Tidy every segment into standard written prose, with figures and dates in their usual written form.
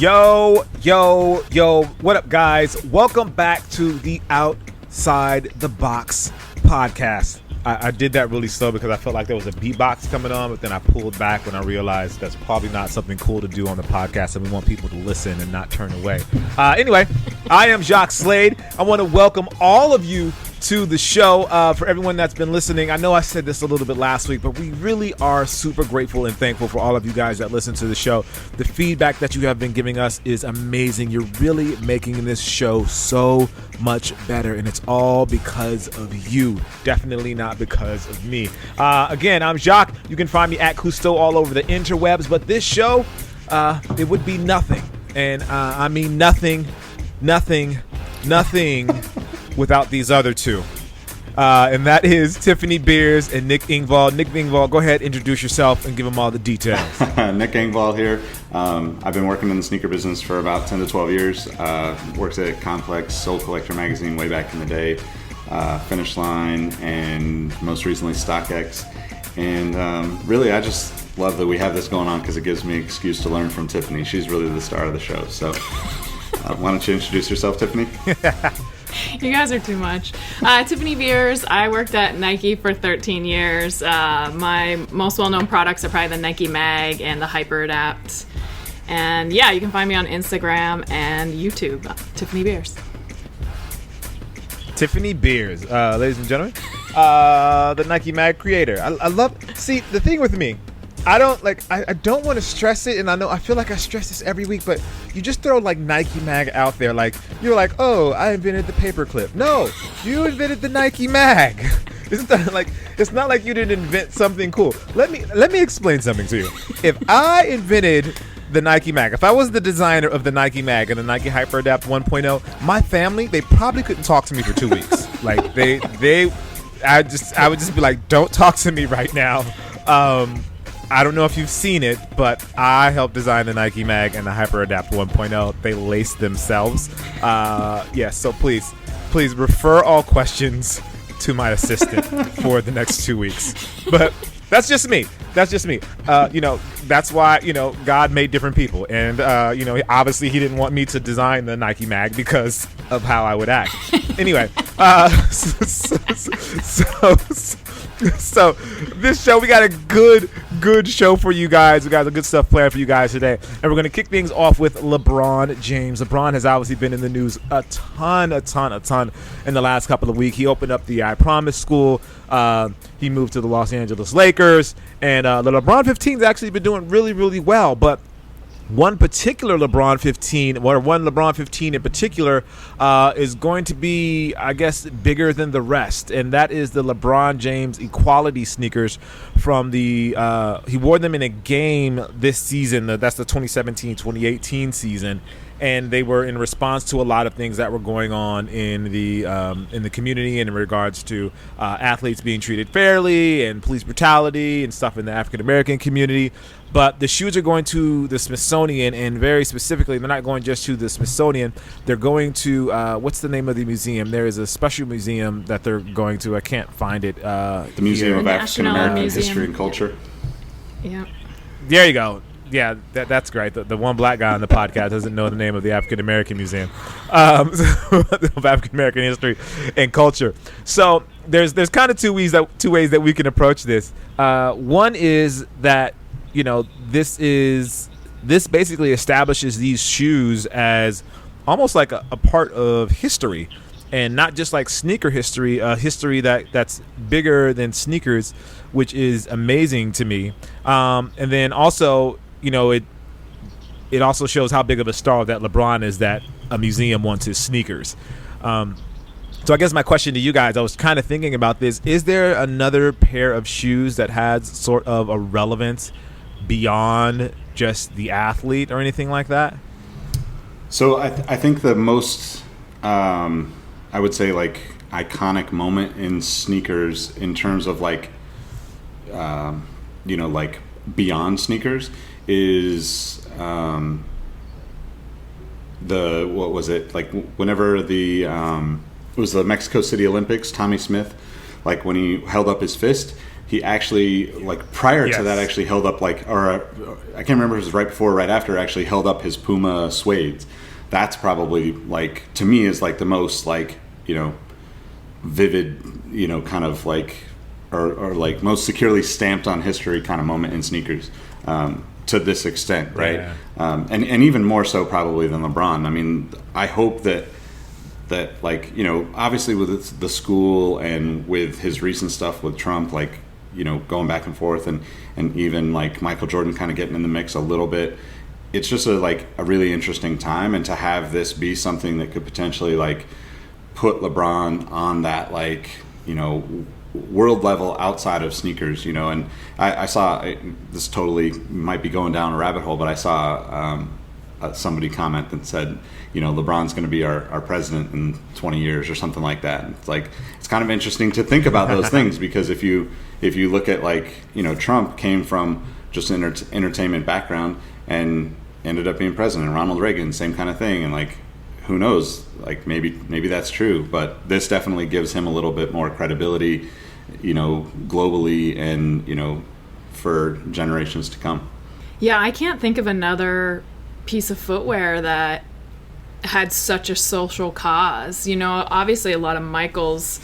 Yo, what up, guys? Welcome back to the Outside the Box podcast. I did that really slow because I felt like there was a beatbox coming on, but then I pulled back when I realized that's probably not something cool to do on the podcast, and we want people to listen and not turn away. Anyway, I am Jacques Slade. I want to welcome all of you to the show. For everyone that's been listening, I know I said this a little bit last week, but we really are super grateful and thankful for all of you guys that listen to the show. The feedback that you have been giving us is amazing. You're really making this show so much better, and it's all because of you. Definitely not because of me. Again, I'm Jacques. You can find me at Cousteau all over the interwebs, but this show, it would be nothing. And I mean nothing without these other two. And that is Tiffany Beers and Nick Engvall. Nick Engvall, go ahead, introduce yourself and give them all the details. Nick Engvall here. I've been working in the sneaker business for about 10 to 12 years. Worked at Complex, Soul Collector magazine way back in the day, Finish Line, and most recently StockX. And really, I just love that we have this going on because it gives me an excuse to learn from Tiffany. She's really the star of the show. So why don't you introduce yourself, Tiffany? You guys are too much. Tiffany Beers. I worked at Nike for 13 years. My most well-known products are probably the Nike Mag and the Hyper Adapt. And yeah, you can find me on Instagram and YouTube, Tiffany Beers. Tiffany Beers, ladies and gentlemen, the Nike Mag creator. I love. See, the thing with me, I don't want to stress it, and I feel like I stress this every week, but you just throw like Nike Mag out there, like you're like, oh, I invented the paperclip. No, you invented the Nike Mag. It's not like you didn't invent something cool. Let me explain something to you. If I invented the Nike Mag, if I was the designer of the Nike Mag and the Nike Hyper Adapt 1.0, my family, they probably couldn't talk to me for 2 weeks. Like I would just be like, don't talk to me right now. I don't know if you've seen it, but I helped design the Nike Mag and the Hyper Adapt 1.0. They laced themselves. Yes, so please refer all questions to my assistant for the next 2 weeks. But that's just me. That's why, God made different people. And, obviously he didn't want me to design the Nike Mag because of how I would act. Anyway, so this show, we got a good show for you guys. We got the good stuff planned for you guys today. And we're going to kick things off with LeBron James. LeBron has obviously been in the news a ton in the last couple of weeks. He opened up the I Promise School. He moved to the Los Angeles Lakers. And the LeBron 15 has actually been doing really, really well. But one LeBron 15 in particular is going to be, I guess, bigger than the rest, and that is the LeBron James Equality Sneakers from the he wore them in a game this season. That's the 2017-2018 season, and they were in response to a lot of things that were going on in the community and in regards to athletes being treated fairly and police brutality and stuff in the African American community. But the shoes are going to the Smithsonian, and very specifically, they're not going just to the Smithsonian. They're going to, what's the name of the museum? There is a special museum that they're going to. I can't find it. The Museum of African American History and Culture. Yeah. There you go. Yeah, that's great. The one black guy on the podcast doesn't know the name of the African American Museum of African American History and Culture. So there's kind of two ways that we can approach this. One is that, this basically establishes these shoes as almost like a part of history, and not just like sneaker history, history that's bigger than sneakers, which is amazing to me. And then also, it also shows how big of a star that LeBron is, that a museum wants his sneakers. So I guess my question to you guys, I was kind of thinking about this. Is there another pair of shoes that has sort of a relevance beyond just the athlete or anything like that? So I think the most, I would say, like, iconic moment in sneakers in terms of like beyond sneakers is whenever it was the Mexico City Olympics, Tommy Smith, like when he held up his fist, he actually, like, prior to that, actually held up, like, or I can't remember if it was right before or right after, actually held up his Puma suedes. That's probably, like, to me, is like the most, like, you know, vivid, you know, kind of like, or like most securely stamped on history kind of moment in sneakers, to this extent, right? Yeah. And even more so probably than LeBron. I mean, I hope that like, you know, obviously with the school and with his recent stuff with Trump, like, you know, going back and forth, and even like Michael Jordan kind of getting in the mix a little bit, it's just a really interesting time. And to have this be something that could potentially like put LeBron on that, like, you know, world level outside of sneakers, you know. And I saw, this totally might be going down a rabbit hole, but I saw somebody comment that said, you know, LeBron's going to be our president in 20 years or something like that. And it's like, it's kind of interesting to think about those things, because if you look at, like, you know, Trump came from just an entertainment background and ended up being president. Ronald Reagan, same kind of thing. And like, who knows, like, maybe that's true, but this definitely gives him a little bit more credibility, you know, globally, and, you know, for generations to come. Yeah, I can't think of another piece of footwear that had such a social cause. You know, obviously a lot of Michael's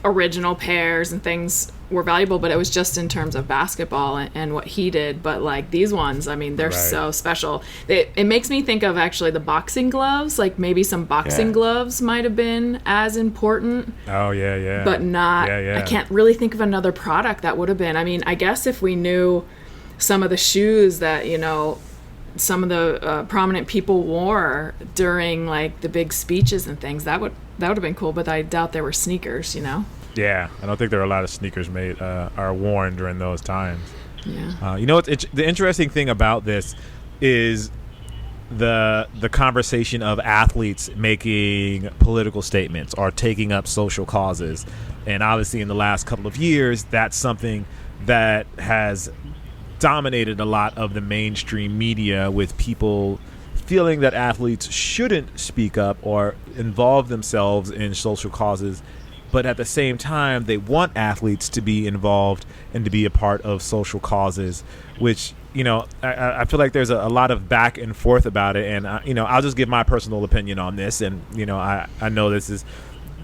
original pairs and things were valuable, but it was just in terms of basketball and what he did. But like these ones, I mean, they're so special. It makes me think of actually the boxing gloves. Like maybe some boxing gloves might have been as important. Oh yeah. But not. I can't really think of another product that would have been. I mean, I guess if we knew some of the shoes that, you know, some of the prominent people wore during like the big speeches and things, that would have been cool. But I doubt there were sneakers, you know. Yeah, I don't think there were a lot of sneakers made are worn during those times. Yeah. You know, the interesting thing about this is the conversation of athletes making political statements or taking up social causes, and obviously in the last couple of years, that's something that has dominated a lot of the mainstream media, with people feeling that athletes shouldn't speak up or involve themselves in social causes. But at the same time, they want athletes to be involved and to be a part of social causes, which, you know, I feel like there's a lot of back and forth about it. And, you know, I'll just give my personal opinion on this. And, you know, I know this is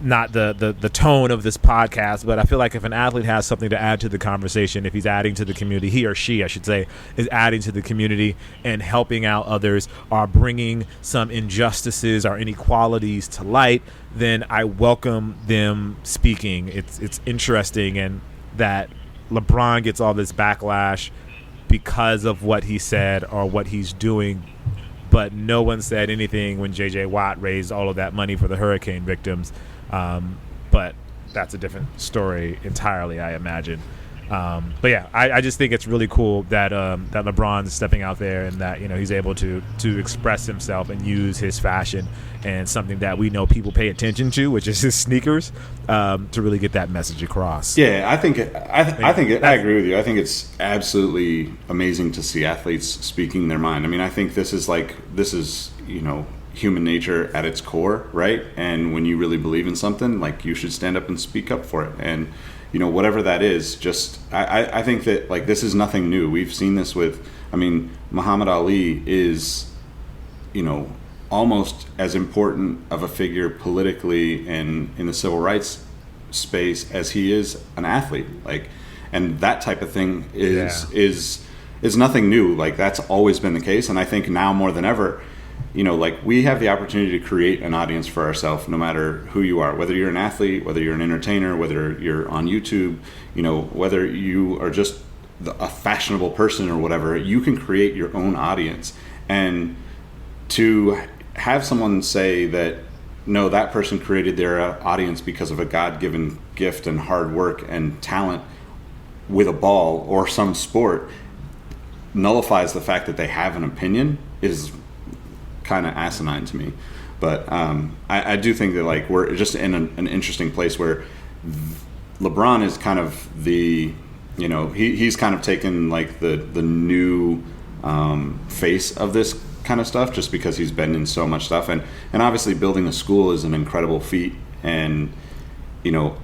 not the tone of this podcast, but I feel like if an athlete has something to add to the conversation, if he's adding to the community, he or she, I should say, is adding to the community and helping out others, or bringing some injustices or inequalities to light, then I welcome them speaking. It's interesting, and that LeBron gets all this backlash because of what he said or what he's doing, but no one said anything when J.J. Watt raised all of that money for the hurricane victims. But that's a different story entirely, I imagine. But yeah, I just think it's really cool that that LeBron's stepping out there, and that, you know, he's able to express himself and use his fashion and something that we know people pay attention to, which is his sneakers, to really get that message across. Yeah, I agree with you. I think it's absolutely amazing to see athletes speaking their mind. I mean, I think this is you know, human nature at its core, right? And when you really believe in something, like, you should stand up and speak up for it. And, you know, whatever that is, just I think that, like, this is nothing new. We've seen this with, I mean, Muhammad Ali is, you know, almost as important of a figure politically and in the civil rights space as he is an athlete. Like, and that type of thing is nothing new. Like, that's always been the case. And I think now more than ever, you know, like, we have the opportunity to create an audience for ourselves, no matter who you are, whether you're an athlete, whether you're an entertainer, whether you're on YouTube, you know, whether you are just a fashionable person or whatever, you can create your own audience. And to have someone say that, no, that person created their audience because of a God-given gift and hard work and talent with a ball or some sport, nullifies the fact that they have an opinion, is kind of asinine to me. But I do think that, like, we're just in an interesting place where LeBron is kind of the, you know, he's kind of taken, like, the new face of this kind of stuff, just because he's been in so much stuff, and obviously building a school is an incredible feat, and, you know,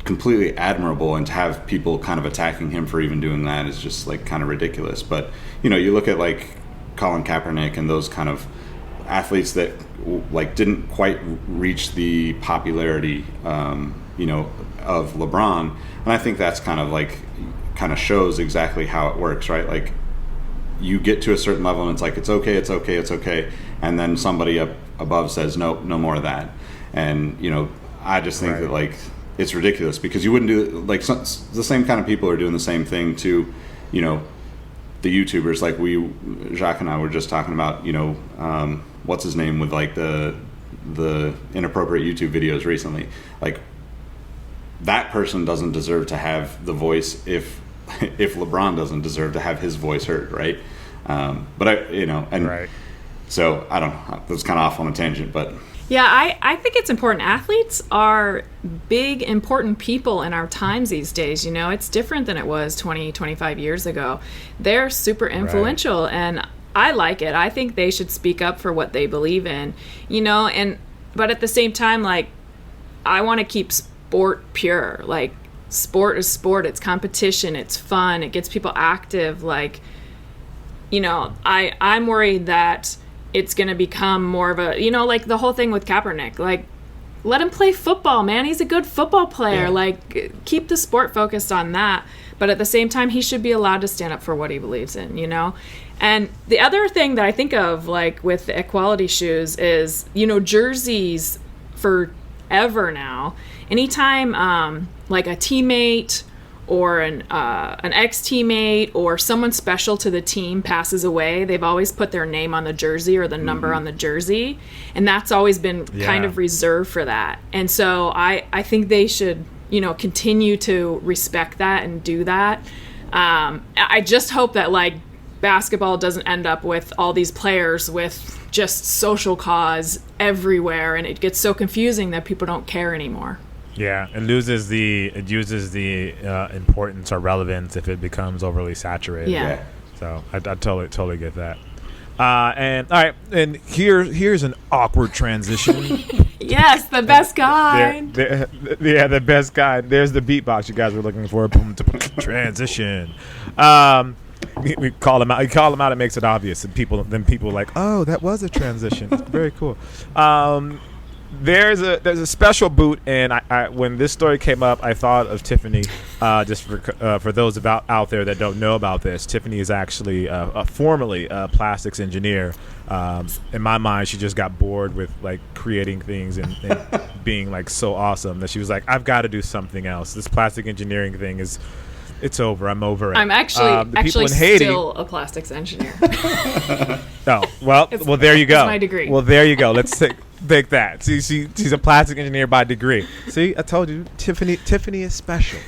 completely admirable, and to have people kind of attacking him for even doing that is just like kind of ridiculous. But you look at like Colin Kaepernick and those kind of athletes that like didn't quite reach the popularity of LeBron, and I think that's kind of shows exactly how it works, right? Like you get to a certain level and it's like it's okay, and then somebody up above says no more of that. And I just think that like it's ridiculous, because you wouldn't do like the same kind of people are doing the same thing to the YouTubers. Like Jacques and I were just talking about what's his name with like the inappropriate YouTube videos recently. Like that person doesn't deserve to have the voice if LeBron doesn't deserve to have his voice heard, right? But right. So I don't know, that's kind of off on a tangent, but yeah, I think it's important. Athletes are big, important people in our times these days. It's different than it was 20, 25 years ago. They're super influential, and I like it. I think they should speak up for what they believe in, but at the same time, like, I want to keep sport pure. Like, sport is sport. It's competition. It's fun. It gets people active. Like, I'm worried that it's going to become more of a, like the whole thing with Kaepernick. Like, let him play football, man. He's a good football player. Yeah. Like, keep the sport focused on that. But at the same time, he should be allowed to stand up for what he believes in, And the other thing that I think of, like, with the equality shoes is, jerseys forever now. Anytime, like, a teammate or an ex-teammate or someone special to the team passes away, they've always put their name on the jersey or the number on the jersey, and that's always been kind of reserved for that. And so I think they should continue to respect that and do that. I just hope that like basketball doesn't end up with all these players with just social cause everywhere, and it gets so confusing that people don't care anymore. Yeah, it uses the importance or relevance if it becomes overly saturated. Yeah. So I totally get that. And all right, and here's an awkward transition. Yes, the best guy. The best guy. There's the beatbox you guys were looking for. Transition. We call him out. You call him out. It makes it obvious, and people are like, oh, that was a transition. It's very cool. There's a special boot, and I when this story came up, I thought of Tiffany. Just for those out there that don't know about this, Tiffany is actually formerly a plastics engineer. In my mind, she just got bored with like creating things and being like so awesome that she was like, I've got to do something else. This plastic engineering thing it's over. I'm over it. I'm actually still a plastics engineer. Oh, well, there you go. It's my degree. Well, there you go. Let's take that. See, she's a plastic engineer by degree. See, I told you, Tiffany is special.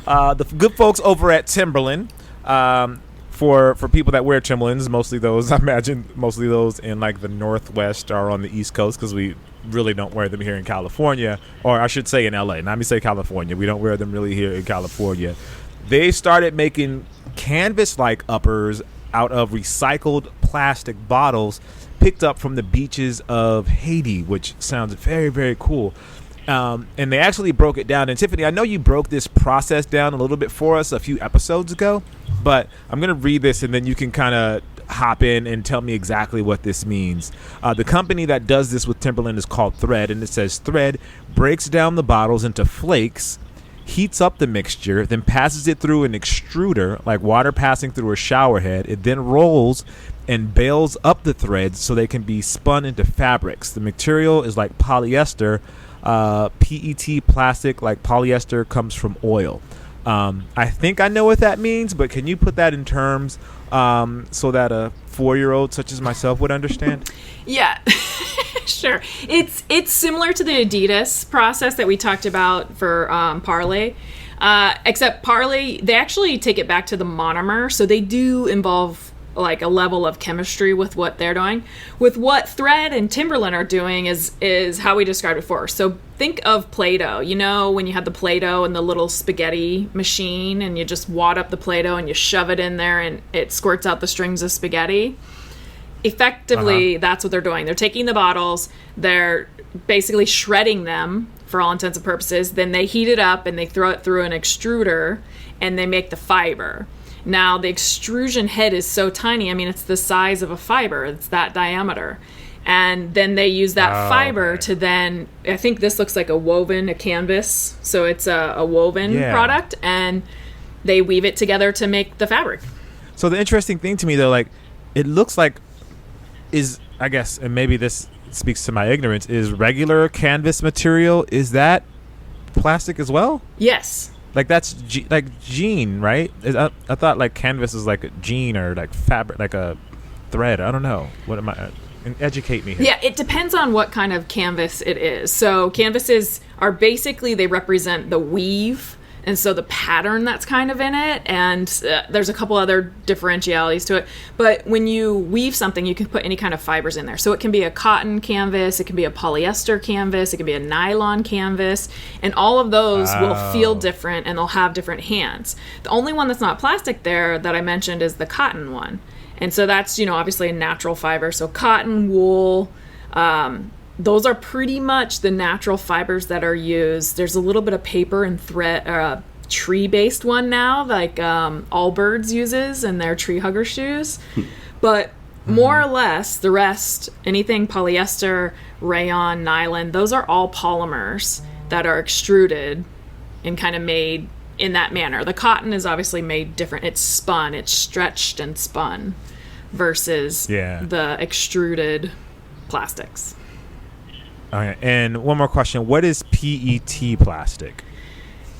The good folks over at Timberland, for people that wear Timberlands, mostly those in like the Northwest or on the East Coast, because we really don't wear them here in California, or I should say in LA. Let me say California. We don't wear them really here in California. They started making canvas-like uppers out of recycled plastic bottles picked up from the beaches of Haiti, which sounds very, very cool. And they actually broke it down. And Tiffany, I know you broke this process down a little bit for us a few episodes ago, but I'm going to read this and then you can kind of hop in and tell me exactly what this means. The company that does this with Timberland is called Thread, and it says Thread breaks down the bottles into flakes, heats up the mixture, then passes it through an extruder, like water passing through a shower head. It then rolls and bales up the threads so they can be spun into fabrics. The material is like polyester. PET plastic, like polyester, comes from oil. I think I know what that means, but can you put that in terms so that a 4-year-old such as myself would understand? Yeah. Sure. It's similar to the Adidas process that we talked about for Parley, except Parley, they actually take it back to the monomer, so they do involve like a level of chemistry with what they're doing. With what Thread and Timberland are doing is how we described before. So think of Play-Doh. You know, when you have the Play-Doh and the little spaghetti machine and you just wad up the Play-Doh and you shove it in there and it squirts out the strings of spaghetti. Effectively, that's what they're doing. They're taking the bottles, they're basically shredding them for all intents and purposes. Then they heat it up and they throw it through an extruder and they make the fiber. Now, the extrusion head is so tiny. I mean, it's the size of a fiber. It's that diameter. And then they use that fiber to then, I think this looks like a canvas. So it's a woven product. And they weave it together to make the fabric. So the interesting thing to me, though, like, it looks like I guess, and maybe this speaks to my ignorance, is regular canvas material, is that plastic as well? Yes. Like that's like jean, right? I thought like canvas is like a jean or like fabric, like a thread. I don't know. What am I? Educate me here. Yeah, it depends on what kind of canvas it is. So canvases are basically, they represent the weave, and so the pattern that's kind of in it, and there's a couple other differentialities to it. But when you weave something, you can put any kind of fibers in there. So it can be a cotton canvas, it can be a polyester canvas, it can be a nylon canvas, and all of those will feel different and they'll have different hands. The only one that's not plastic there that I mentioned is the cotton one. And so that's, obviously a natural fiber. So cotton, wool, those are pretty much the natural fibers that are used. There's a little bit of paper and thread, tree-based one now, like Allbirds uses in their tree hugger shoes. But more or less, the rest, anything polyester, rayon, nylon, those are all polymers that are extruded and kind of made in that manner. The cotton is obviously made different. It's spun, it's stretched and spun versus the extruded plastics. Okay, and one more question. What is PET plastic?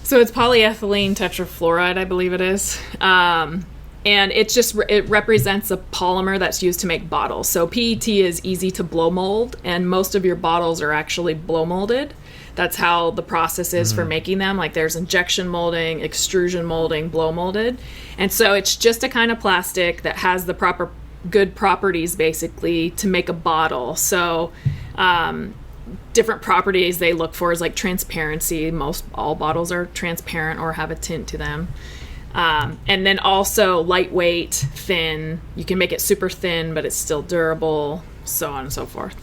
So it's polyethylene tetrafluoride, I believe it is. And it represents a polymer that's used to make bottles. So PET is easy to blow mold, and most of your bottles are actually blow molded. That's how the process is for making them. Like there's injection molding, extrusion molding, blow molded. And so it's just a kind of plastic that has the proper good properties basically to make a bottle. So different properties they look for is like transparency. All bottles are transparent or have a tint to them. And then also lightweight, thin. You can make it super thin, but it's still durable, so on and so forth.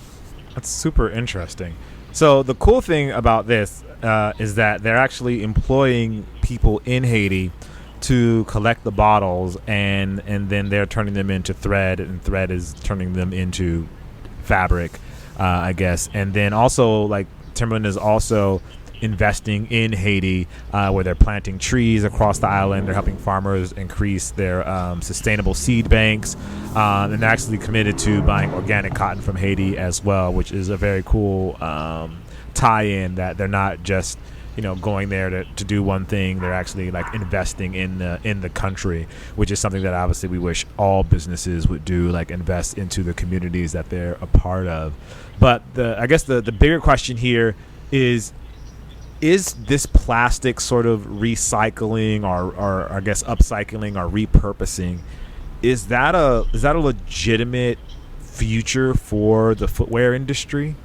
That's super interesting. So the cool thing about this is that they're actually employing people in Haiti to collect the bottles, and then they're turning them into thread, and thread is turning them into fabric, I guess. And then also, like, Timberland is also investing in Haiti, where they're planting trees across the island. They're helping farmers increase their sustainable seed banks, and they're actually committed to buying organic cotton from Haiti as well, which is a very cool tie-in, that they're not just going there to do one thing. They're actually like investing in the country, which is something that obviously we wish all businesses would do, like invest into the communities that they're a part of. But I guess the bigger question here is this plastic sort of recycling or I guess upcycling or repurposing, is that a legitimate future for the footwear industry?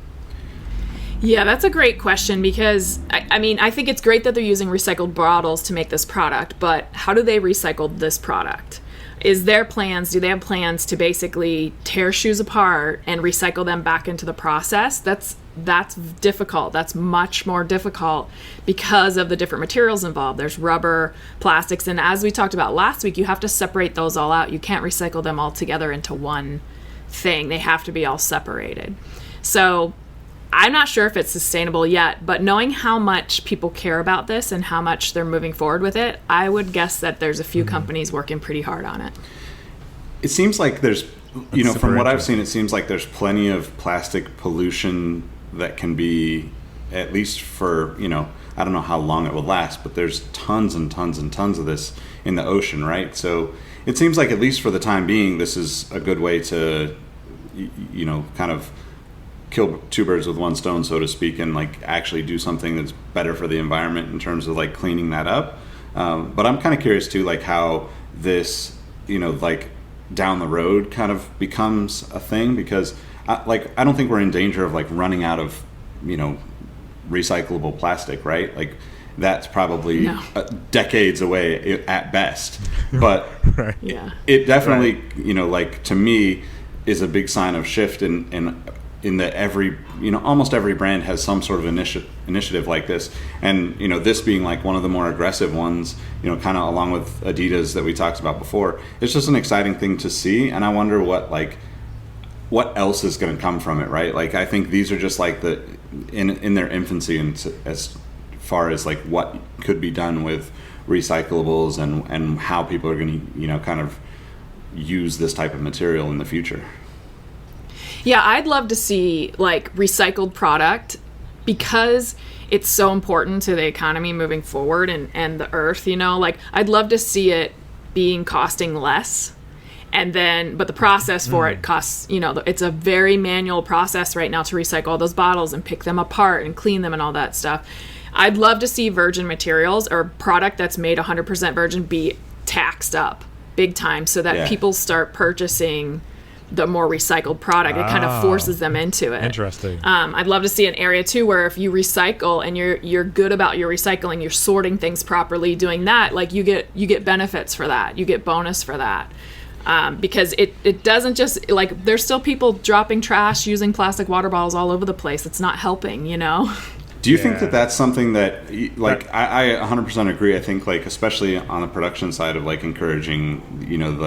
Yeah, that's a great question, because I think it's great that they're using recycled bottles to make this product, but how do they recycle this product? Do they have plans to basically tear shoes apart and recycle them back into the process? That's difficult. That's much more difficult because of the different materials involved. There's rubber, plastics, and as we talked about last week, you have to separate those all out. You can't recycle them all together into one thing. They have to be all separated. So I'm not sure if it's sustainable yet, but knowing how much people care about this and how much they're moving forward with it, I would guess that there's a few companies working pretty hard on it. It seems like there's, from what I've seen, it seems like there's plenty of plastic pollution that can be, at least for, I don't know how long it will last, but there's tons and tons and tons of this in the ocean, right? So it seems like, at least for the time being, this is a good way to, kind of kill two birds with one stone, so to speak, and like actually do something that's better for the environment in terms of like cleaning that up. But I'm kind of curious too, like how this, like down the road kind of becomes a thing, because I don't think we're in danger of like running out of, recyclable plastic, right? Like that's probably decades away at best. But right. Yeah, it definitely, like to me, is a big sign of shift in in that almost every brand has some sort of initiative like this, and this being like one of the more aggressive ones, kind of along with Adidas that we talked about before. It's just an exciting thing to see, and I wonder what else is going to come from it, right? Like, I think these are just like in their infancy, and as far as like what could be done with recyclables and how people are going to kind of use this type of material in the future. Yeah, I'd love to see like recycled product, because it's so important to the economy moving forward and the earth, like I'd love to see it costing less. And then, but the process for it costs, it's a very manual process right now to recycle all those bottles and pick them apart and clean them and all that stuff. I'd love to see virgin materials or product that's made 100% virgin be taxed up big time, so that people start purchasing the more recycled product. It kind of forces them into it. Interesting. I'd love to see an area too where if you recycle and you're good about your recycling, you're sorting things properly, doing that, like you get benefits for that, you get bonus for that. Because it doesn't just, like, there's still people dropping trash using plastic water bottles all over the place. It's not helping, Do you think that that's something that, like, I 100% agree. I think, like, especially on the production side of, like, encouraging,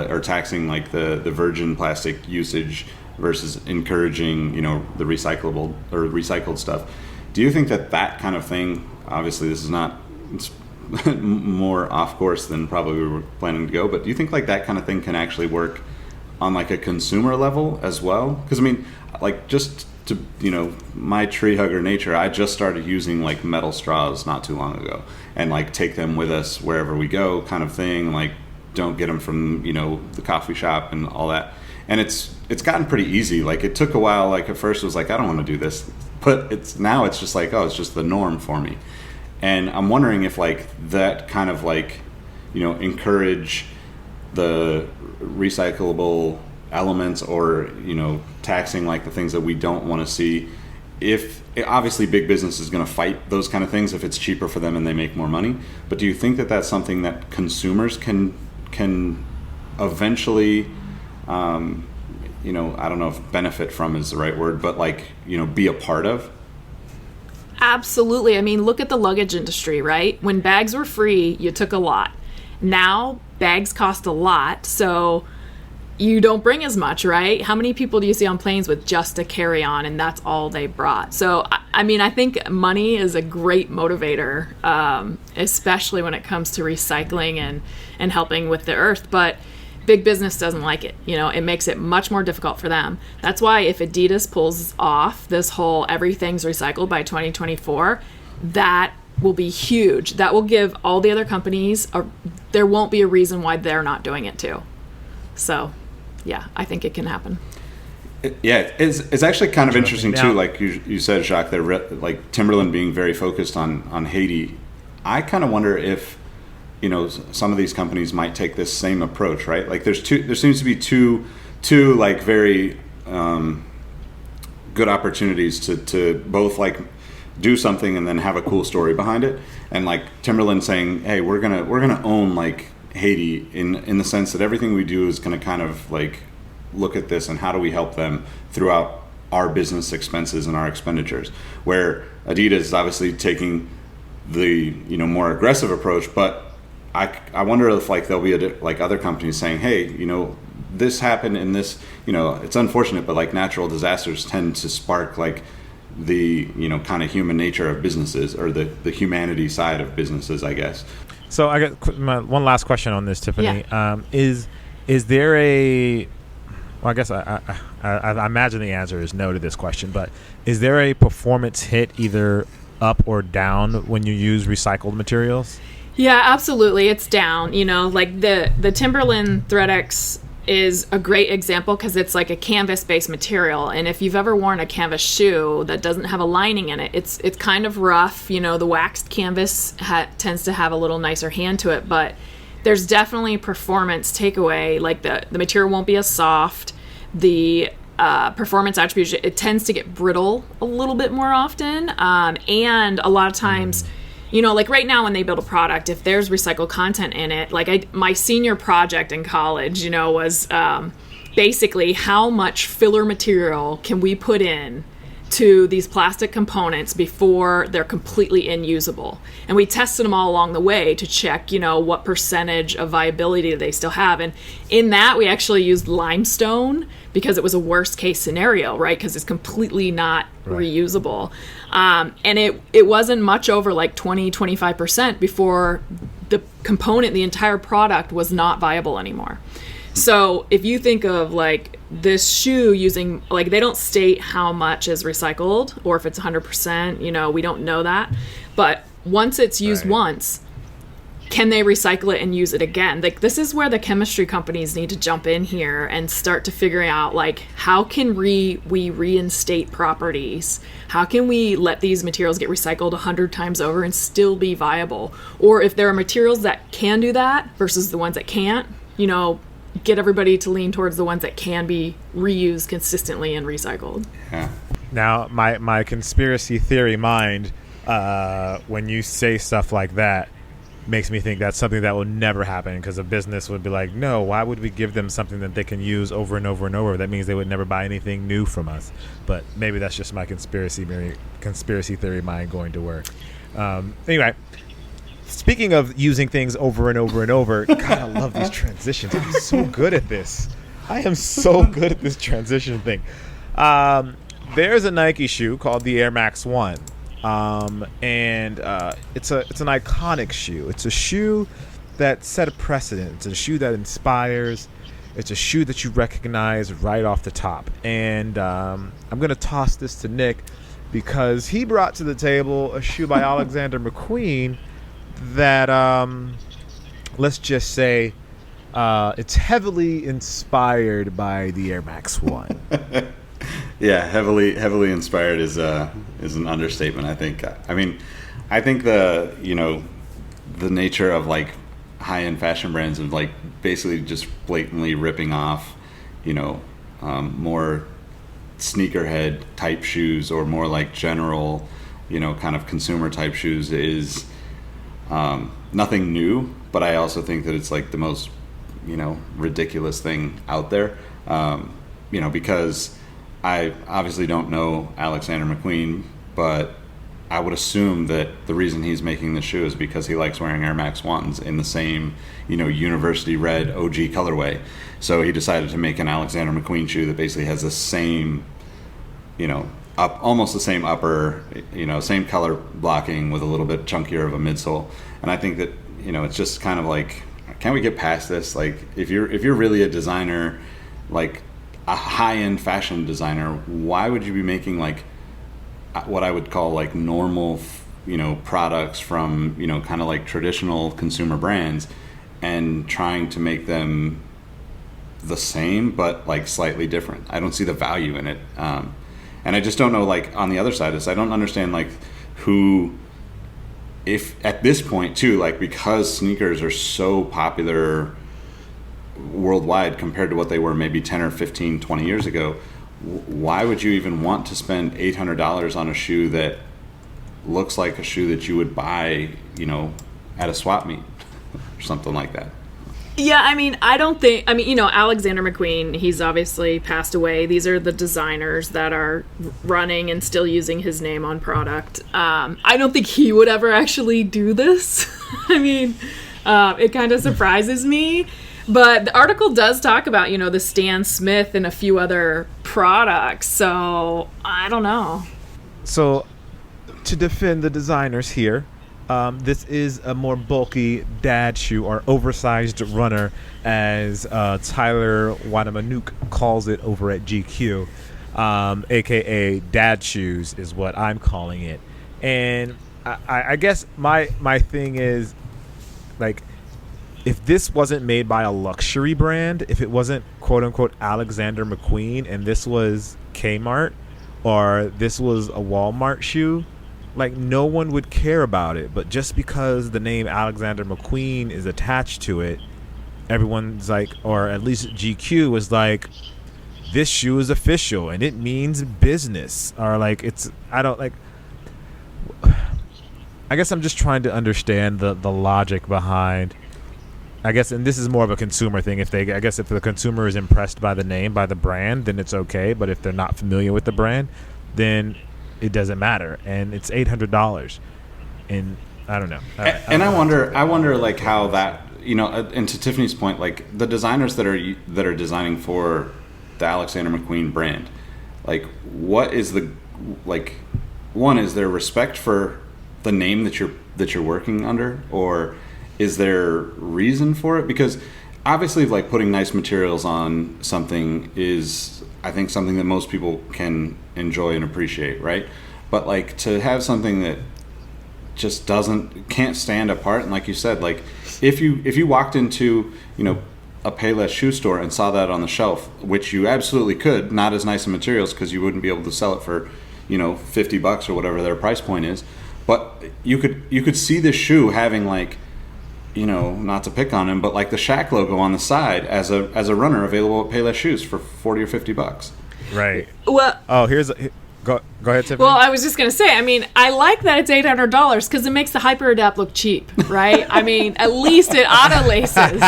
or taxing, like, the virgin plastic usage versus encouraging, the recyclable or recycled stuff. Do you think that kind of thing, obviously this is not, it's more off course than probably we were planning to go, but do you think like that kind of thing can actually work on like a consumer level as well? Because I mean, like, just to my tree hugger nature, I just started using like metal straws not too long ago, and like take them with us wherever we go, kind of thing. Like, don't get them from the coffee shop and all that. And it's gotten pretty easy. Like, it took a while. Like, at first it was like, I don't want to do this, but it's just like, oh, it's just the norm for me. And I'm wondering if like that kind of like, encourage the recyclable elements, or, taxing like the things that we don't want to see. If obviously big business is going to fight those kind of things if it's cheaper for them and they make more money. But do you think that that's something that consumers can eventually, I don't know if benefit from is the right word, but like, be a part of? Absolutely. I mean, look at the luggage industry, right? When bags were free, you took a lot. Now, bags cost a lot, so you don't bring as much, right? How many people do you see on planes with just a carry-on, and that's all they brought? So, I mean, I think money is a great motivator, especially when it comes to recycling and helping with the earth. But big business doesn't like it. It makes it much more difficult for them. That's why if Adidas pulls off this whole everything's recycled by 2024, that will be huge. That will give all the other companies, there won't be a reason why they're not doing it too. So, yeah, I think it can happen. It's actually kind of interesting too. Like you said, Jacques, like Timberland being very focused on Haiti. I kind of wonder if some of these companies might take this same approach, right? Like there seems to be two like very good opportunities to both like do something and then have a cool story behind it. And like Timberland saying, hey, we're gonna own like Haiti in the sense that everything we do is gonna kind of like look at this and how do we help them throughout our business expenses and our expenditures. Where Adidas is obviously taking the more aggressive approach, but I wonder if like there'll be like other companies saying, hey, this happened in this, it's unfortunate, but like natural disasters tend to spark like the kind of human nature of businesses, or the humanity side of businesses, I guess. So I got one last question on this, Tiffany. Yeah. Is there a, well, I guess I imagine the answer is no to this question, but is there a performance hit either up or down when you use recycled materials? Yeah, absolutely. It's down. Like the Timberland ThreadX is a great example because it's like a canvas-based material. And if you've ever worn a canvas shoe that doesn't have a lining in it, it's kind of rough. The waxed canvas tends to have a little nicer hand to it, but there's definitely performance takeaway. Like the material won't be as soft. The performance attributes, it tends to get brittle a little bit more often. And a lot of times, like right now when they build a product, if there's recycled content in it, like my senior project in college, was basically how much filler material can we put in to these plastic components before they're completely inusable. And we tested them all along the way to check, what percentage of viability do they still have. And in that, we actually used limestone because it was a worst case scenario, right? Because it's completely not reusable. And it wasn't much over like 20-25% before the component, the entire product was not viable anymore. So if you think of like this shoe using, like, they don't state how much is recycled or if it's 100%, we don't know that. But once it's used once, can they recycle it and use it again? Like, this is where the chemistry companies need to jump in here and start to figure out, like, how can we reinstate properties? How can we let these materials get recycled 100 times over and still be viable? Or if there are materials that can do that versus the ones that can't, get everybody to lean towards the ones that can be reused consistently and recycled. Yeah. Now, my conspiracy theory mind, when you say stuff like that, makes me think that's something that will never happen, because a business would be like, no, why would we give them something that they can use over and over and over? That means they would never buy anything new from us. But maybe that's just my conspiracy theory mind going to work. Anyway, speaking of using things over and over and over, God, I love these transitions. I'm so good at this. I am so good at this transition thing. There's a Nike shoe called the Air Max 1. And it's an iconic shoe. It's a shoe that set a precedent. It's a shoe that inspires. It's a shoe that you recognize right off the top. And I'm going to toss this to Nick because he brought to the table a shoe by Alexander McQueen that, let's just say, it's heavily inspired by the Air Max 1. Yeah, heavily inspired is an understatement, I think. I think the nature of like high-end fashion brands of like basically just blatantly ripping off, more sneakerhead type shoes or more like general, kind of consumer type shoes is nothing new, but I also think that it's like the most, ridiculous thing out there, because I obviously don't know Alexander McQueen, but I would assume that the reason he's making the shoe is because he likes wearing Air Max 1s in the same, university red OG colorway. So he decided to make an Alexander McQueen shoe that basically has the same, almost the same upper, same color blocking with a little bit chunkier of a midsole. And I think that, it's just kind of like, can we get past this? Like, if you're really a designer, like a high-end fashion designer, why would you be making like what I would call like normal, products from, kind of like traditional consumer brands and trying to make them the same but like slightly different? I don't see the value in it. And I just don't know, like on the other side of this, I don't understand like who, if at this point too, like because sneakers are so popular worldwide compared to what they were maybe 10 or 15, 20 years ago, why would you even want to spend $800 on a shoe that looks like a shoe that you would buy, at a swap meet or something like that? Yeah, Alexander McQueen, he's obviously passed away. These are the designers that are running and still using his name on product. I don't think he would ever actually do this. It kind of surprises me. But the article does talk about, the Stan Smith and a few other products. So I don't know. So to defend the designers here, this is a more bulky dad shoe, or oversized runner, as Tyler Wanamanuk calls it over at GQ, aka dad shoes is what I'm calling it. And I guess my thing is, like, if this wasn't made by a luxury brand, if it wasn't quote unquote Alexander McQueen and this was Kmart or this was a Walmart shoe, like, no one would care about it. But just because the name Alexander McQueen is attached to it, everyone's like, or at least GQ is like, this shoe is official and it means business, or like, it's, I don't like, I guess I'm just trying to understand the logic behind. I guess, and this is more of a consumer thing. If the consumer is impressed by the name, by the brand, then it's okay. But if they're not familiar with the brand, then it doesn't matter. And it's $800. And I don't know. I wonder like how that, and to Tiffany's point, like the designers that are designing for the Alexander McQueen brand, like what is the, like, one, is there respect for the name that you're working under, or is there reason for it? Because obviously, like, putting nice materials on something is, I think, something that most people can enjoy and appreciate, right? But like to have something that just can't stand apart, and like you said, like if you walked into a Payless shoe store and saw that on the shelf, which you absolutely could, not as nice of materials because you wouldn't be able to sell it for $50 or whatever their price point is, but you could see this shoe having, like, not to pick on him, but like the Shaq logo on the side as a runner available at Payless shoes for $40 or $50. Right. Well, go ahead, Tiffany. Well, I was just going to say, I mean, I like that it's $800 because it makes the Hyper Adapt look cheap, right? I mean, at least it auto laces,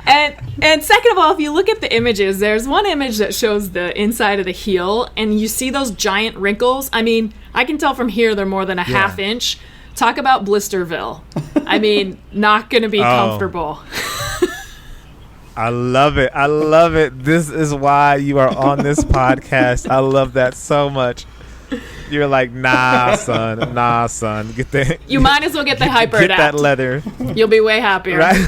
And second of all, if you look at the images, there's one image that shows the inside of the heel, and you see those giant wrinkles. I mean, I can tell from here they're more than a half inch. Talk about Blisterville. I mean, not going to be comfortable. I love it. This is why you are on this podcast. I love that so much. You're like, nah, son. Get that. You might as well get the Hyper Get Adapt. that leather. You'll be way happier. Right?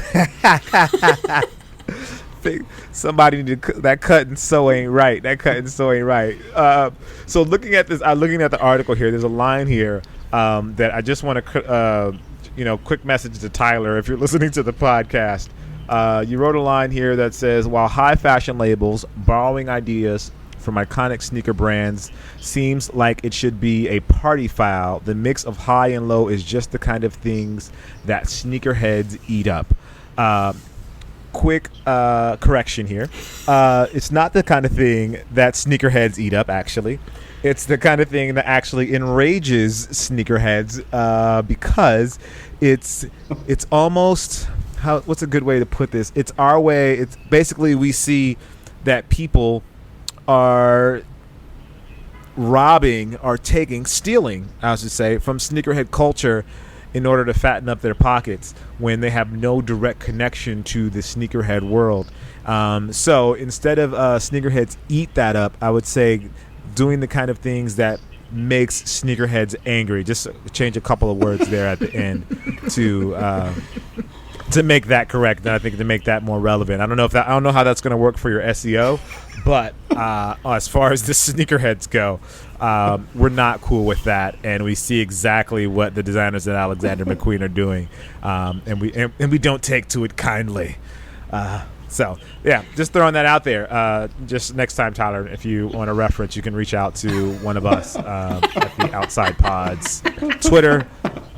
Somebody need to, that cut and sew ain't right. So looking at this, looking at the article here, there's a line here that I just want to, quick message to Tyler. If you're listening to the podcast, you wrote a line here that says, while high fashion labels borrowing ideas from iconic sneaker brands seems like it should be a party foul, the mix of high and low is just the kind of things that sneakerheads eat up. Quick correction here. It's not the kind of thing that sneakerheads eat up, actually. It's the kind of thing that actually enrages sneakerheads because it's almost... what's a good way to put this? It's our way. It's basically, we see that people are stealing, I should say, from sneakerhead culture in order to fatten up their pockets when they have no direct connection to the sneakerhead world. So instead of sneakerheads eat that up, I would say doing the kind of things that makes sneakerheads angry. Just change a couple of words there at the end to make that correct, and I think to make that more relevant. I don't know how that's going to work for your SEO, but as far as the sneakerheads go, we're not cool with that, and we see exactly what the designers at Alexander McQueen are doing, and we don't take to it kindly. So yeah, just throwing that out there. Just next time, Tyler, if you want a reference, you can reach out to one of us at the Outside Pods Twitter.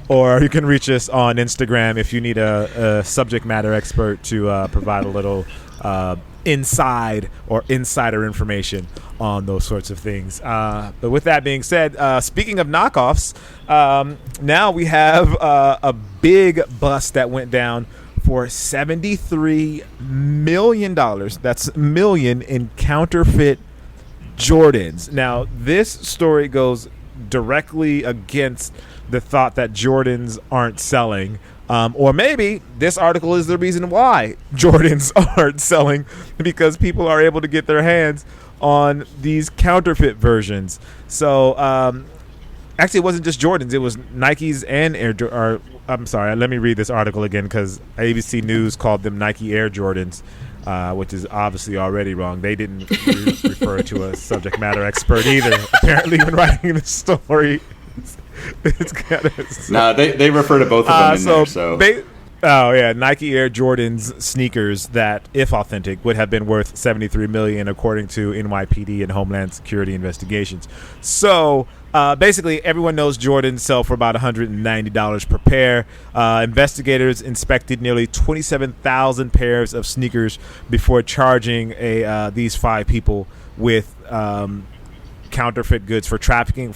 Or you can reach us on Instagram if you need a subject matter expert to provide a little insider information on those sorts of things. But with that being said, speaking of knockoffs, now we have a big bust that went down for $73 million. That's million in counterfeit Jordans. Now, this story goes directly against the thought that Jordans aren't selling, or maybe this article is the reason why Jordans aren't selling, because people are able to get their hands on these counterfeit versions. So actually it wasn't just Jordans, it was Nikes and I'm sorry, let me read this article again, because ABC News called them Nike Air Jordans, which is obviously already wrong. They didn't refer to a subject matter expert either, apparently, when writing the story. It's no, they refer to both of them in there. Nike Air Jordans sneakers that, if authentic, would have been worth $73 million, according to NYPD and Homeland Security investigations. So basically, everyone knows Jordans sell for about $190 per pair. Investigators inspected nearly 27,000 pairs of sneakers before charging these 5 people with counterfeit goods for trafficking.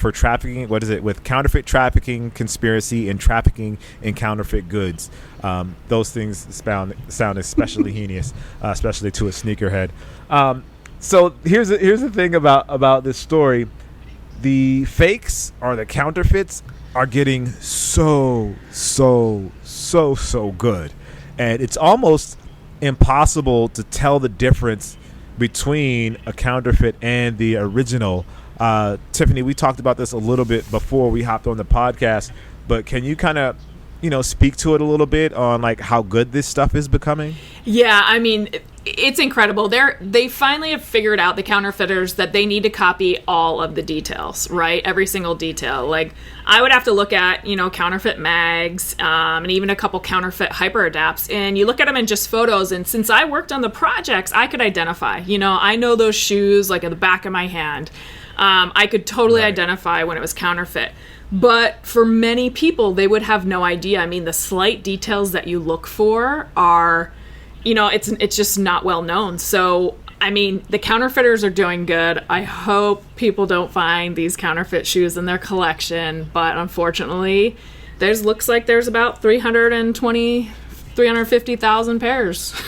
What is it? With counterfeit trafficking, conspiracy, and trafficking in counterfeit goods. Those things sound especially heinous, especially to a sneakerhead. So here's the thing about this story. The fakes or the counterfeits are getting so good, and it's almost impossible to tell the difference between a counterfeit and the original. Tiffany, we talked about this a little bit before we hopped on the podcast, but can you kind of speak to it a little bit on like how good this stuff is becoming? Yeah, I mean, it's incredible. They finally have figured out, the counterfeiters, that they need to copy all of the details, right? Every single detail. Like, I would have to look at, counterfeit mags, and even a couple counterfeit hyper adapts, and you look at them in just photos, and since I worked on the projects, I could identify, I know those shoes like in the back of my hand. I could totally identify when it was counterfeit. But for many people, they would have no idea. I mean, the slight details that you look for are, it's just not well known. So, I mean, the counterfeiters are doing good. I hope people don't find these counterfeit shoes in their collection. But unfortunately, looks like there's about 350,000 pairs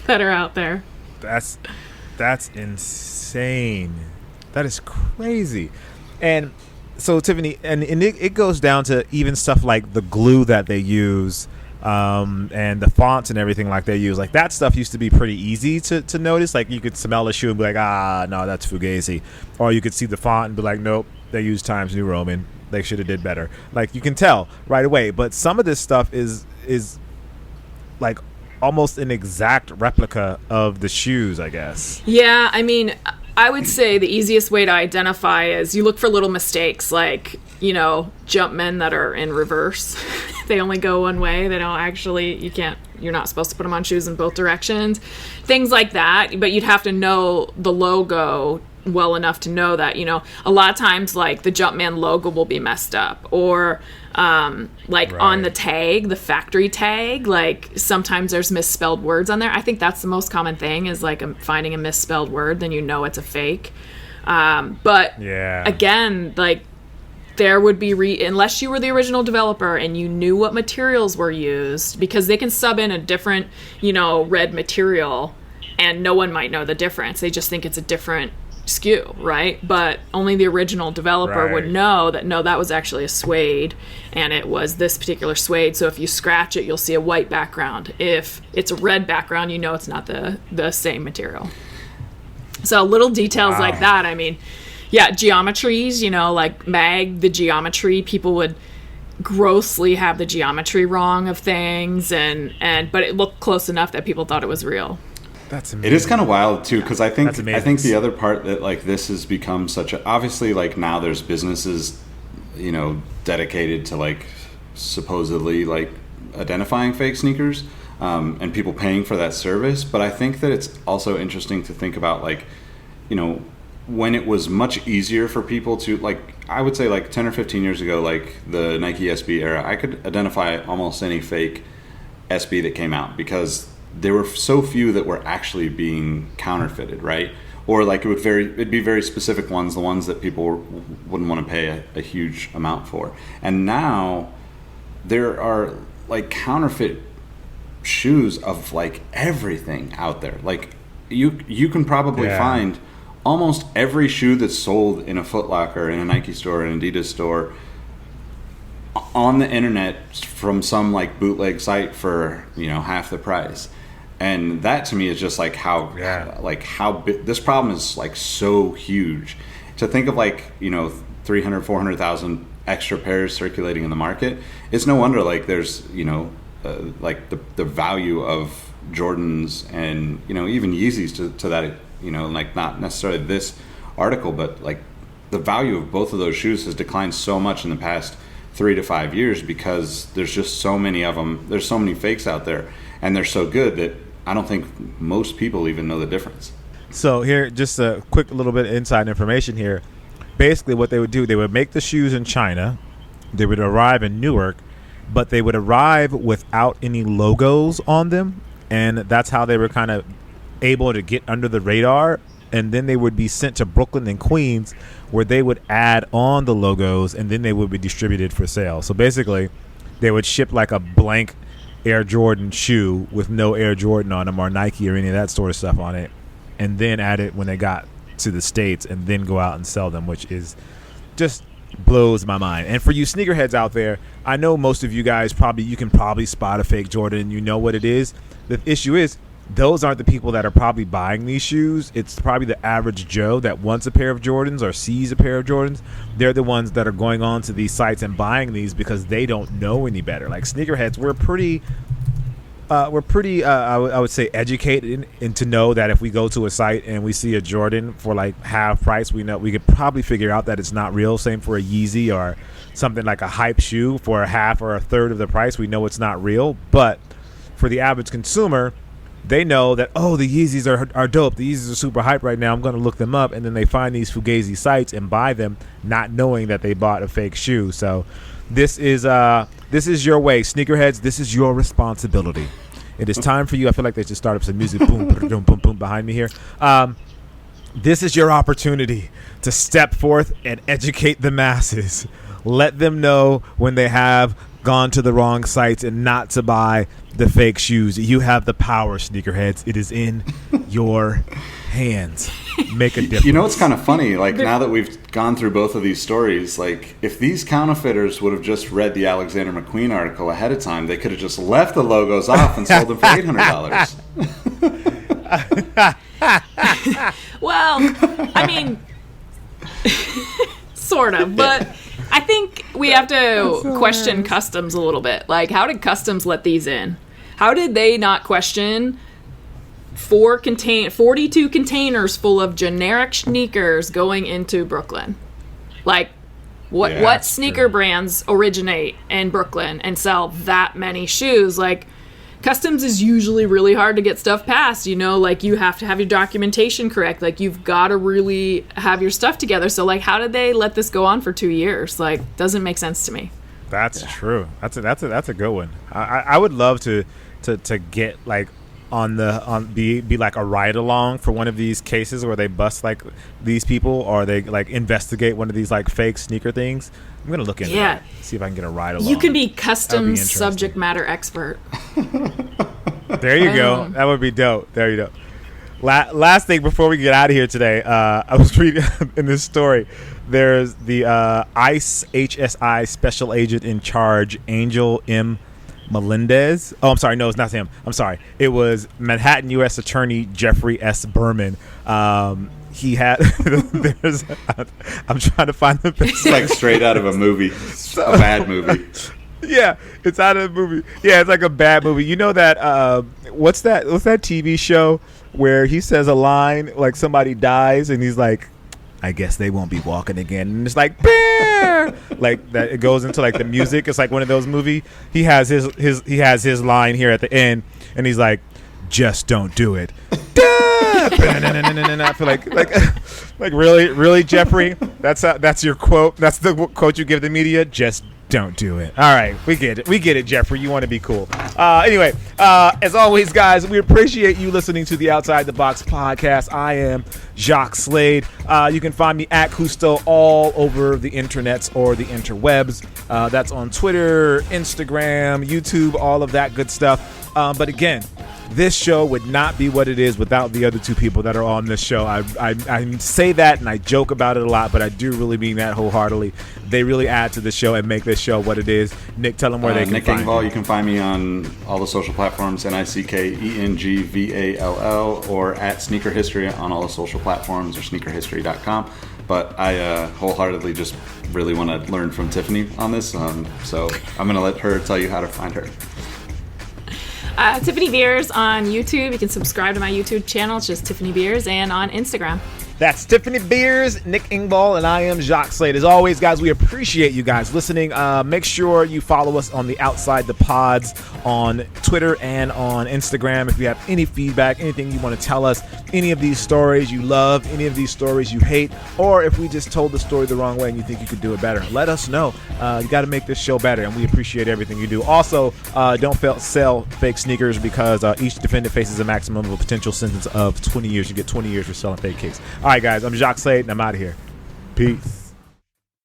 that are out there. That's insane. That is crazy. And so, Tiffany, and it goes down to even stuff like the glue that they use, and the fonts and everything like they use. Like, that stuff used to be pretty easy to notice. Like, you could smell a shoe and be like, no, that's Fugazi. Or you could see the font and be like, nope, they use Times New Roman. They should have did better. Like, you can tell right away. But some of this stuff is like almost an exact replica of the shoes, I guess. Yeah, I mean, I would say the easiest way to identify is you look for little mistakes, like, jump men that are in reverse. They only go one way. They don't actually, you're not supposed to put them on shoes in both directions. Things like that. But you'd have to know the logo well enough to know that, a lot of times, like, the Jumpman logo will be messed up, or on the tag, the factory tag, like, sometimes there's misspelled words on there. I think that's the most common thing, is like finding a misspelled word, then it's a fake. But again, like, there would be unless you were the original developer and you knew what materials were used, because they can sub in a different red material and no one might know the difference. They just think it's a different SKU, right? But only the original developer would know that, no, that was actually a suede, and it was this particular suede. So if you scratch it, you'll see a white background. If it's a red background, it's not the same material. So little details like that. I mean, geometries, like mag, the geometry, people would grossly have the geometry wrong of things, but it looked close enough that people thought it was real. That's amazing. It is kind of wild too, because I think the other part that, like, this has become such a, obviously, like, now there's businesses, dedicated to, like, supposedly, like, identifying fake sneakers, and people paying for that service. But I think that it's also interesting to think about, like, when it was much easier for people to, like, I would say, like, 10 or 15 years ago, like the Nike SB era, I could identify almost any fake SB that came out, because there were so few that were actually being counterfeited, right? Or, like, it'd be very specific ones, the ones that people wouldn't want to pay a huge amount for. And now there are, like, counterfeit shoes of, like, everything out there. Like, you can probably find almost every shoe that's sold in a Foot Locker, in a Nike store, an Adidas store, on the internet from some, like, bootleg site for half the price. And that, to me, is just like how big this problem is, like, so huge. To think of, like, 300, 400,000 extra pairs circulating in the market, it's no wonder, like, there's like the value of Jordans and even Yeezys to that, like, not necessarily this article, but, like, the value of both of those shoes has declined so much in the past 3 to 5 years, because there's just so many of them. There's so many fakes out there, and they're so good that I don't think most people even know the difference. So here, just a quick little bit of inside information here. Basically, what they would do, they would make the shoes in China. They would arrive in Newark, but they would arrive without any logos on them, and that's how they were kind of able to get under the radar. And then they would be sent to Brooklyn and Queens, where they would add on the logos and then they would be distributed for sale. So basically, they would ship like a blank Air Jordan shoe with no Air Jordan on them or Nike or any of that sort of stuff on it, and then add it when they got to the States and then go out and sell them, which is just blows my mind. And for you sneakerheads out there, I know most of you guys you can probably spot a fake Jordan. You know what it is. The issue is those aren't the people that are probably buying these shoes. It's probably the average Joe that wants a pair of Jordans or sees a pair of Jordans. They're the ones that are going on to these sites and buying these because they don't know any better. Like sneakerheads, we're pretty I would say educated and to know that if we go to a site and we see a Jordan for like half price, we know we could probably figure out that it's not real. Same for a Yeezy or something like a hype shoe for a half or a third of the price. We know it's not real. But for the average consumer, they know that, oh, the Yeezys are dope. The Yeezys are super hype right now. I'm going to look them up. And then they find these Fugazi sites and buy them, not knowing that they bought a fake shoe. So this is your way. Sneakerheads, this is your responsibility. It is time for you. I feel like they should start up some music. Boom, boom, boom, boom behind me here. This is your opportunity to step forth and educate the masses. Let them know when they have gone to the wrong sites and not to buy the fake shoes. You have the power, sneakerheads. It is in your hands. Make a difference. You know, it's kind of funny. Like, now that we've gone through both of these stories, like, if these counterfeiters would have just read the Alexander McQueen article ahead of time, they could have just left the logos off and sold them for $800. Well, I mean, sort of, but I think we have to question customs a little bit. Like, how did customs let these in? How did they not question 42 containers full of generic sneakers going into Brooklyn? Like, what sneaker brands originate in Brooklyn and sell that many shoes? Like, customs is usually really hard to get stuff past, you know, like you have to have your documentation correct. Like you've got to really have your stuff together. So like, how did they let this go on for 2 years? Like, doesn't make sense to me. That's true. That's a good one. I would love to get like be like a ride along for one of these cases where they bust like these people or they like investigate one of these like fake sneaker things. I'm gonna look into that, see if I can get a ride along. You can be customs subject matter expert. There you go. That would be dope. There you go. Last thing before we get out of here today, I was reading in this story. There's the ICE HSI special agent in charge, Angel M. Melendez. Oh, I'm sorry. No, it's not him. I'm sorry. It was Manhattan U.S. Attorney Jeffrey S. Berman. He had. I'm trying to find the best. It's like straight out of a movie, a bad movie. Yeah, it's out of a movie. Yeah, it's like a bad movie. You know that? What's that TV show where he says a line like somebody dies and he's like, I guess they won't be walking again, and it's like, Bear! Like that. It goes into like the music. It's like one of those movies. He has his line here at the end, and he's like, just don't do it. I feel like really, Jeffrey. That's your quote. That's the quote you give the media. Just don't do it. All right, we get it, Jeffrey. You want to be cool. Anyway, as always, guys, we appreciate you listening to the Outside the Box podcast. I am Jacques Slade. You can find me at Cousteau all over the internets or the interwebs. That's on Twitter, Instagram, YouTube, all of that good stuff. But again, this show would not be what it is without the other two people that are on this show. I say that and I joke about it a lot, but I do really mean that wholeheartedly. They really add to the show and make this show what it is. Nick, tell them where they can Nick find Engvall, you can find me on all the social platforms, NickEngvall, or at Sneaker History on all the social platforms, or sneakerhistory.com. But I wholeheartedly just really want to learn from Tiffany on this, so I'm going to let her tell you how to find her. Tiffany Beers on YouTube. You can subscribe to my YouTube channel. It's just Tiffany Beers, and on Instagram. That's Tiffany Beers, Nick Engvall, and I am Jacques Slade. As always, guys, we appreciate you guys listening. Make sure you follow us on the Outside the Pods on Twitter and on Instagram. If you have any feedback, anything you want to tell us, any of these stories you love, any of these stories you hate, or if we just told the story the wrong way and you think you could do it better, let us know. You got to make this show better, and we appreciate everything you do. Also, don't sell fake sneakers because each defendant faces a maximum of a potential sentence of 20 years. You get 20 years for selling fake kicks. All right, guys, I'm Jacques Slade, and I'm out of here. Peace.